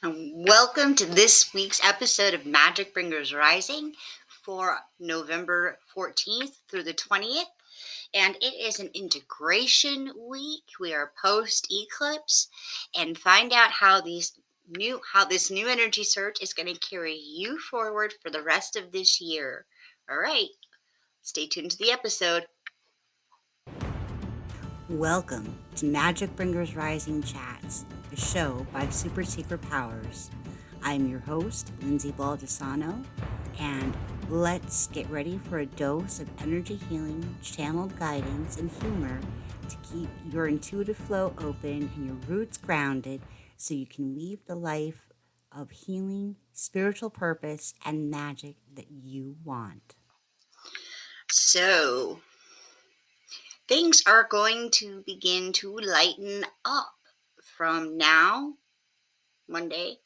and welcome to this week's episode of Magic Bringers Rising for November 14th through the 20th. And it is an integration week. We are post eclipse and find out how this new energy surge is going to carry you forward for the rest of this year. All right, stay tuned to the episode. Welcome to Magic Bringers Rising Chats, a show by Super Secret Powers. I'm your host, Lindsay Baldessano, and let's get ready for a dose of energy healing, channeled guidance, and humor to keep your intuitive flow open and your roots grounded so you can weave the life of healing, spiritual purpose, and magic that you want. So, things are going to begin to lighten up from now, Monday,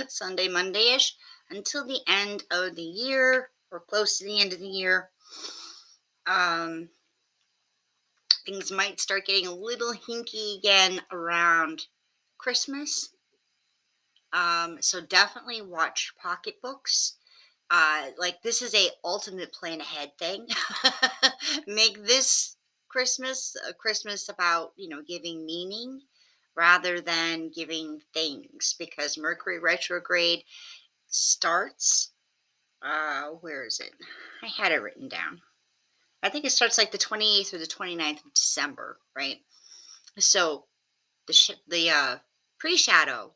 Sunday, Monday-ish, until the end of the year or close to the end of the year. Um, things might start getting a little hinky again around Christmas. So definitely watch pocketbooks. Like this is a ultimate plan ahead thing. Make this Christmas a Christmas about, giving meaning rather than giving things, because Mercury retrograde starts, where is it? I had it written down. I think it starts like the 28th or the 29th of December, right? So the pre-shadow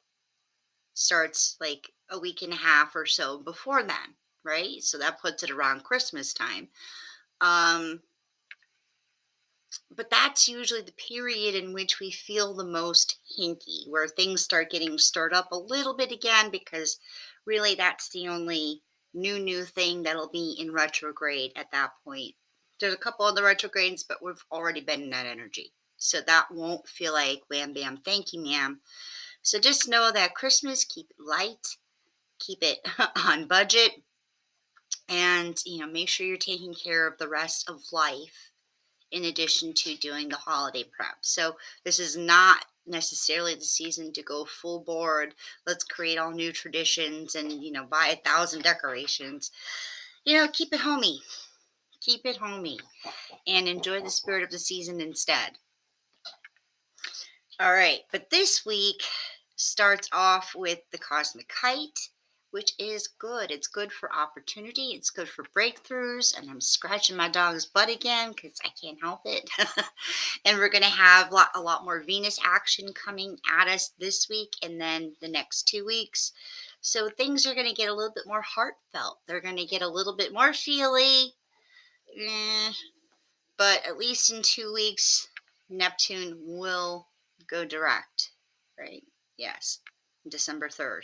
starts like a week and a half or so before then, right? So that puts it around Christmas time. Um, but that's usually the period in which we feel the most hinky, where things start getting stirred up a little bit again, because really that's the only new thing that'll be in retrograde at that point. There's a couple other retrogrades, but we've already been in that energy. So that won't feel like wham bam, thank you, ma'am. So just know that Christmas, keep it light, keep it on budget, and make sure you're taking care of the rest of life in addition to doing the holiday prep. So this is not necessarily the season to go full board. Let's create all new traditions and buy 1,000 decorations. Keep it homey. Keep it homey and enjoy the spirit of the season instead. All right, but this week starts off with the cosmic kite, which is good. It's good for opportunity, it's good for breakthroughs, and I'm scratching my dog's butt again because I can't help it. And we're going to have a lot more Venus action coming at us this week and then the next 2 weeks. So things are going to get a little bit more heartfelt. They're going to get a little bit more feely. Eh, but at least in 2 weeks, Neptune will go direct, right? Yes, December 3rd.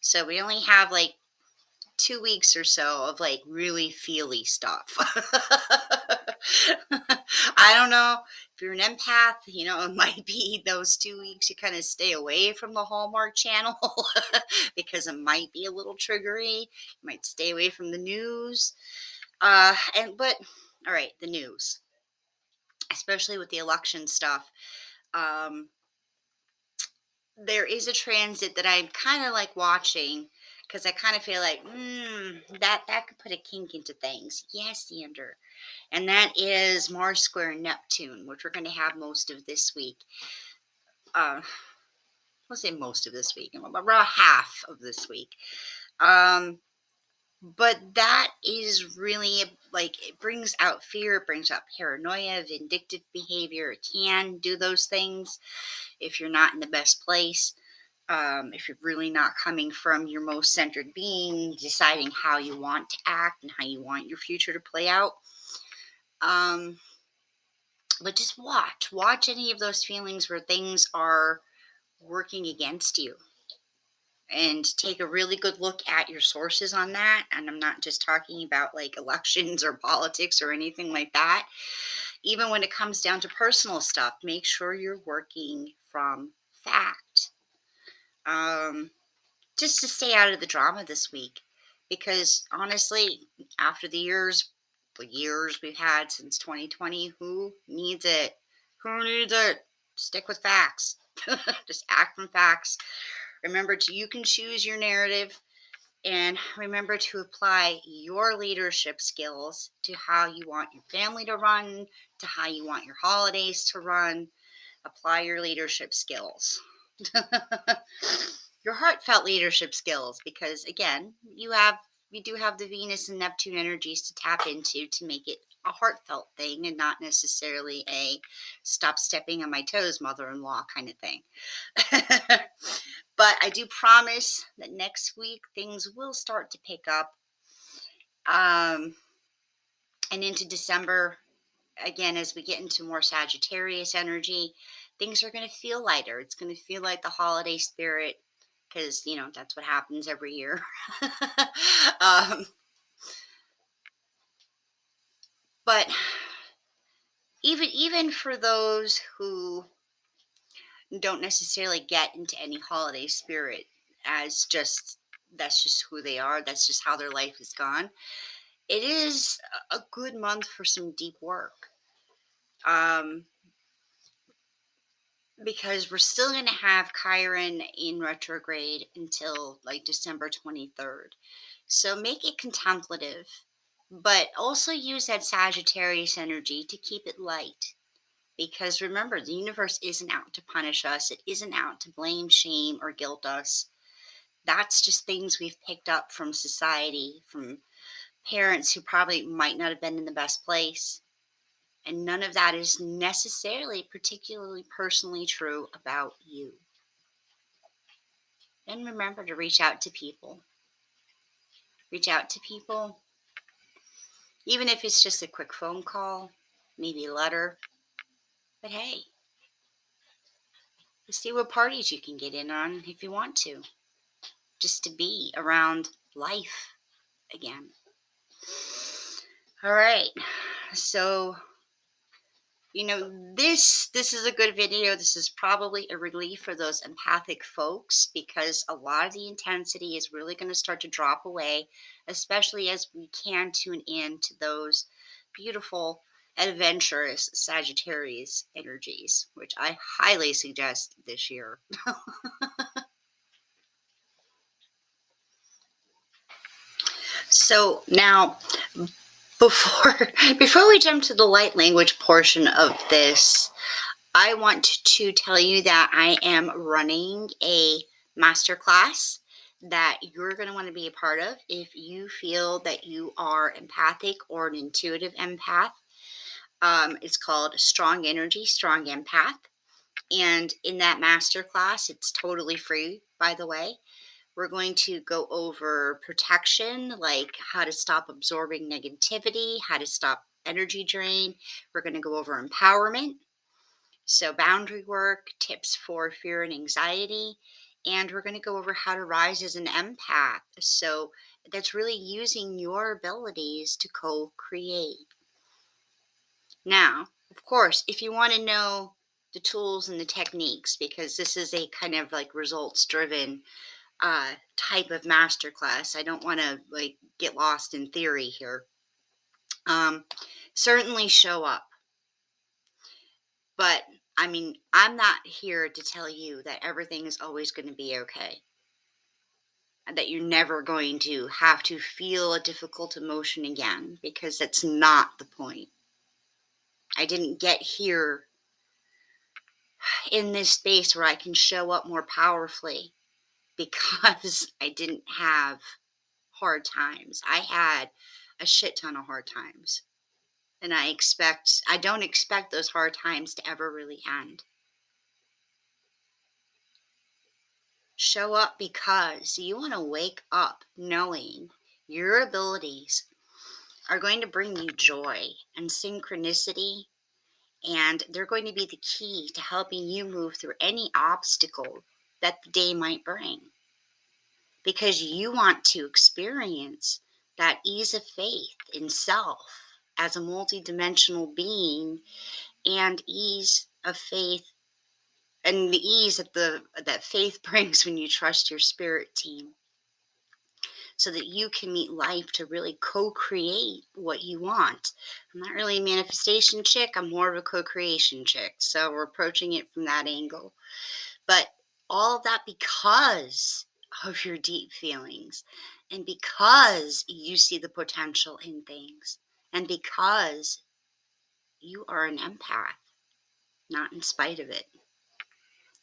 So we only have like 2 weeks or so of like really feely stuff. I don't know if you're an empath, it might be those 2 weeks you kind of stay away from the Hallmark channel because it might be a little triggery. You might stay away from the news. But all right, the news, especially with the election stuff. Um, there is a transit that I'm kind of like watching because I kind of feel like that could put a kink into things. Yes, Sander, and that is Mars square Neptune, which we're going to have most of this week. Let's say most of this week, around half of this week. But that is really like, it brings out fear, it brings out paranoia, vindictive behavior. It can do those things if you're not in the best place. If you're really not coming from your most centered being, deciding how you want to act and how you want your future to play out. But just watch any of those feelings where things are working against you, and take a really good look at your sources on that. And I'm not just talking about like elections or politics or anything like that. Even when it comes down to personal stuff, make sure you're working from fact. Um, just to stay out of the drama this week. Because honestly, after the years we've had since 2020, who needs it? Who needs it? Stick with facts. Just act from facts. Remember you can choose your narrative, and remember to apply your leadership skills to how you want your family to run, to how you want your holidays to run. Apply your leadership skills. Your heartfelt leadership skills, because again, you do have the Venus and Neptune energies to tap into to make it a heartfelt thing and not necessarily a stop stepping on my toes mother-in-law kind of thing. But I do promise that next week things will start to pick up, and into December, again, as we get into more Sagittarius energy, things are going to feel lighter. It's going to feel like the holiday spirit, because that's what happens every year. um, but even for those who don't necessarily get into any holiday spirit, as just that's just who they are, that's just how their life is gone, it is a good month for some deep work. Because we're still going to have Chiron in retrograde until like December 23rd. So make it contemplative, but also use that Sagittarius energy to keep it light. Because remember, the universe isn't out to punish us, it isn't out to blame, shame, or guilt us. That's just things we've picked up from society, from parents who probably might not have been in the best place. And none of that is necessarily particularly personally true about you. And remember to reach out to people. Reach out to people, even if it's just a quick phone call, maybe a letter. But hey, see what parties you can get in on if you want to, just to be around life again. All right, so this is a good video. This is probably a relief for those empathic folks, because a lot of the intensity is really going to start to drop away, especially as we can tune in to those beautiful, adventurous Sagittarius energies, which I highly suggest this year. So now, before before we jump to the light language portion of this, I want to tell you that I am running a masterclass that you're going to want to be a part of if you feel that you are empathic or an intuitive empath. It's called Strong Energy, Strong Empath. And in that masterclass, it's totally free, by the way. We're going to go over protection, like how to stop absorbing negativity, how to stop energy drain. We're going to go over empowerment, so boundary work, tips for fear and anxiety, and we're going to go over how to rise as an empath. So that's really using your abilities to co-create. Now, of course, if you want to know the tools and the techniques, because this is a kind of like results driven type of masterclass, I don't want to like get lost in theory here. Certainly show up. But I mean, I'm not here to tell you that everything is always going to be okay, and that you're never going to have to feel a difficult emotion again, because that's not the point. I didn't get here in this space where I can show up more powerfully because I didn't have hard times. I had a shit ton of hard times. And I don't expect those hard times to ever really end. Show up because you want to wake up knowing your abilities are going to bring you joy and synchronicity, and they're going to be the key to helping you move through any obstacle that the day might bring. Because you want to experience that ease of faith in self as a multidimensional being, and ease of faith and the ease that faith brings when you trust your spirit team, so that you can meet life to really co-create what you want. I'm not really a manifestation chick, I'm more of a co-creation chick, so we're approaching it from that angle. But All that because of your deep feelings and because you see the potential in things and because you are an empath, not in spite of it.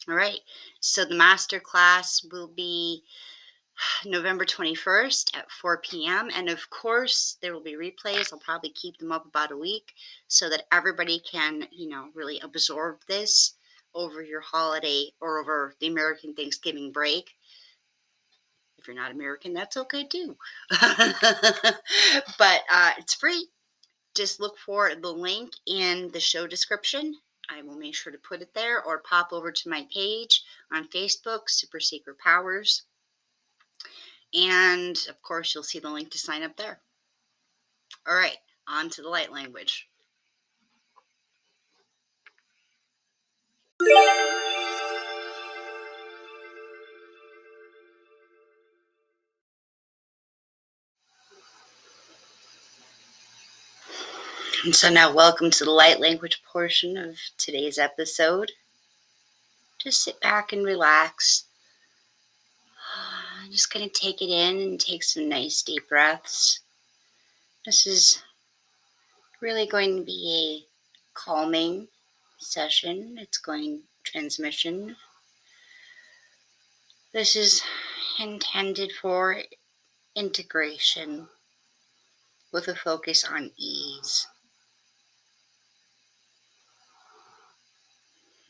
All right. So the master class will be November 21st at 4 p.m. And of course, there will be replays. I'll probably keep them up about a week so that everybody can, really absorb this over your holiday or over the American Thanksgiving break. If you're not American, that's okay too. But it's free. Just look for the link in the show description. I will make sure to put it there or pop over to my page on Facebook, Super Secret Powers. And of course, you'll see the link to sign up there. All right, on to the light language. And so now, welcome to the light language portion of today's episode. Just sit back and relax. I'm just going to take it in and take some nice deep breaths. This is really going to be a calming session. It's going transmission. This is intended for integration with a focus on ease.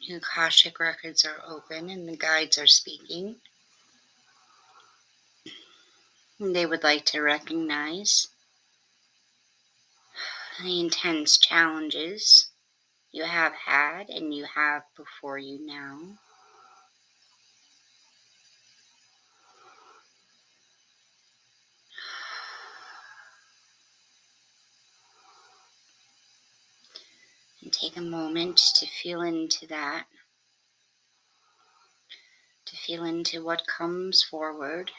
The Akashic records are open and the guides are speaking. And they would like to recognize the intense challenges you have had and you have before you now. And take a moment to feel into that, to feel into what comes forward.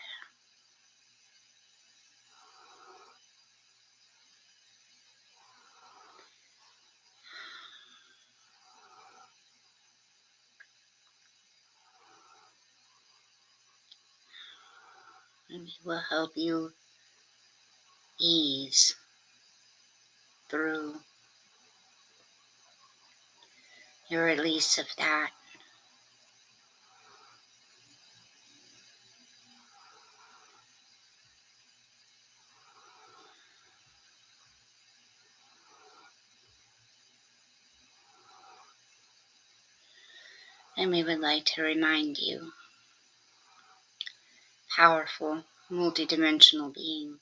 And it will help you ease through your release of that. And we would like to remind you, powerful, multidimensional being,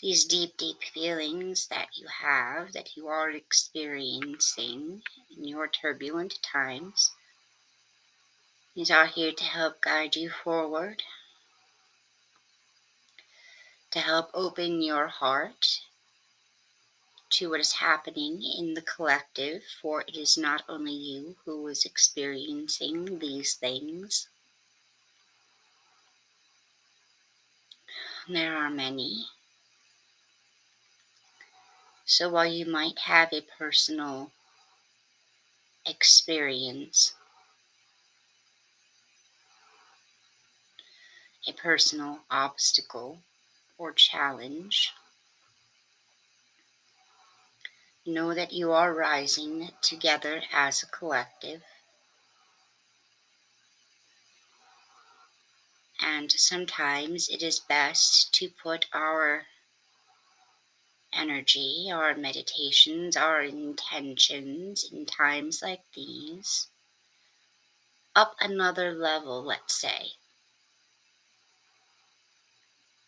these deep, deep feelings that you have, that you are experiencing in your turbulent times, these are here to help guide you forward, to help open your heart to what is happening in the collective, for it is not only you who is experiencing these things. There are many. So while you might have a personal experience, a personal obstacle or challenge, know that you are rising together as a collective. And sometimes it is best to put our energy, our meditations, our intentions in times like these up another level, let's say,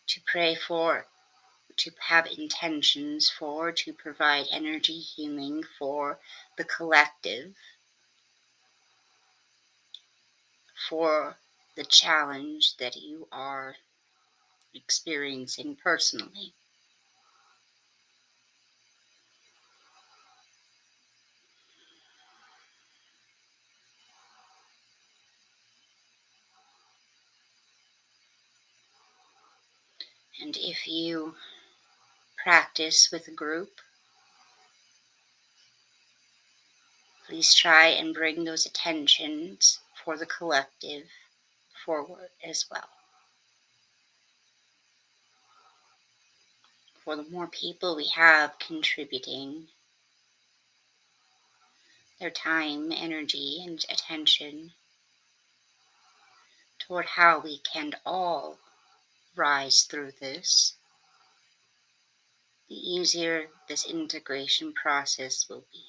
to pray for, to have intentions for, to provide energy healing for the collective, for the challenge that you are experiencing personally. And if you practice with a group, please try and bring those attentions for the collective forward as well. For the more people we have contributing their time, energy, and attention toward how we can all rise through this, the easier this integration process will be.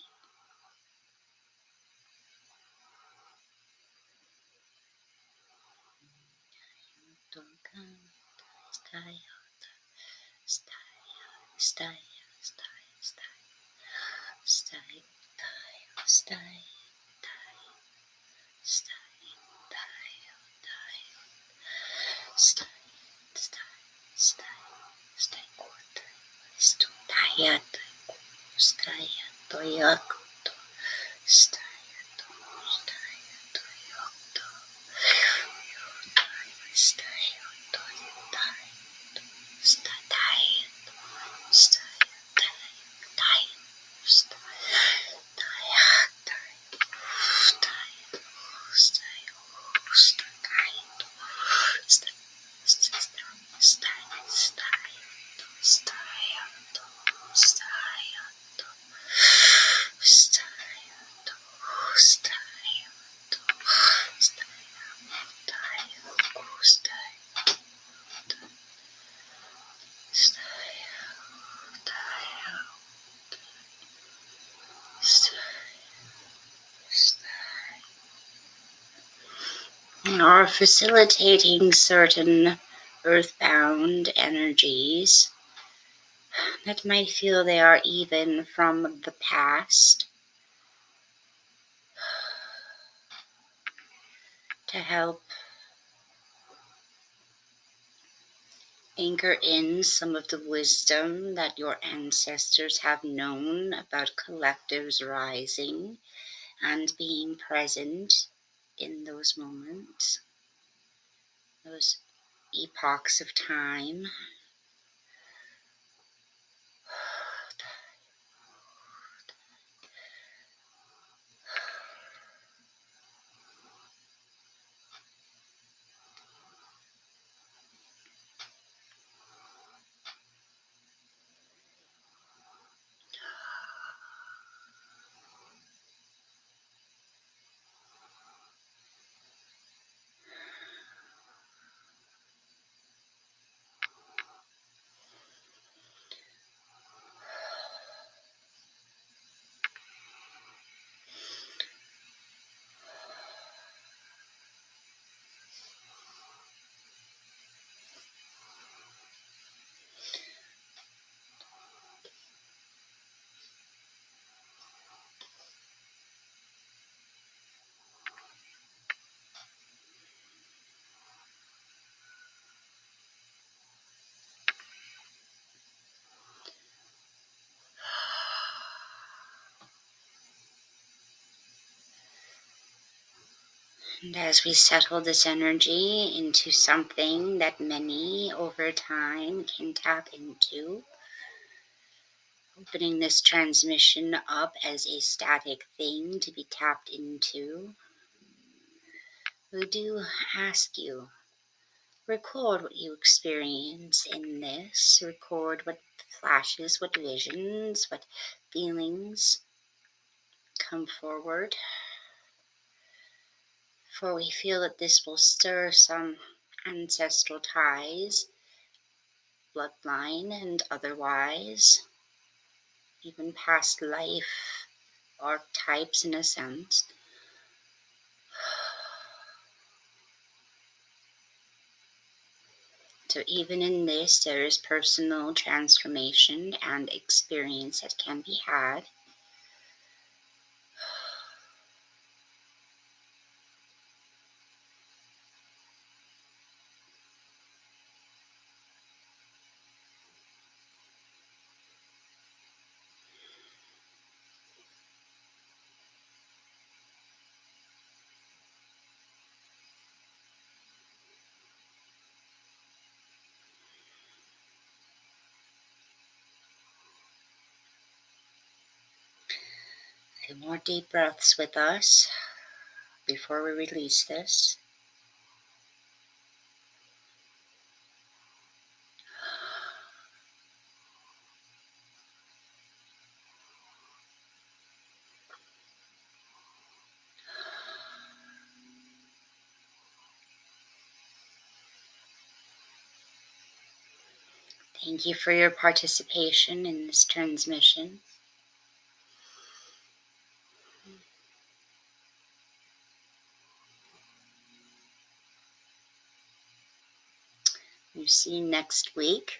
Are facilitating certain earthbound energies that might feel they are even from the past to help anchor in some of the wisdom that your ancestors have known about collectives rising and being present in those moments, those epochs of time. And as we settle this energy into something that many over time can tap into, opening this transmission up as a static thing to be tapped into, we do ask you, record what you experience in this, record what flashes, what visions, what feelings come forward. For we feel that this will stir some ancestral ties, bloodline and otherwise, even past life archetypes in a sense. So even in this, there is personal transformation and experience that can be had. 2 more deep breaths with us before we release this. Thank you for your participation in this transmission. We'll see you next week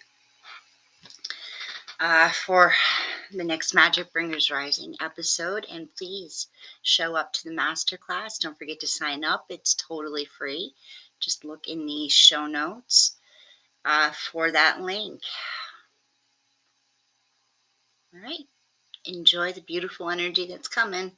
for the next Magic Bringers Rising episode. And please show up to the masterclass. Don't forget to sign up. It's totally free. Just look in the show notes for that link. All right. Enjoy the beautiful energy that's coming.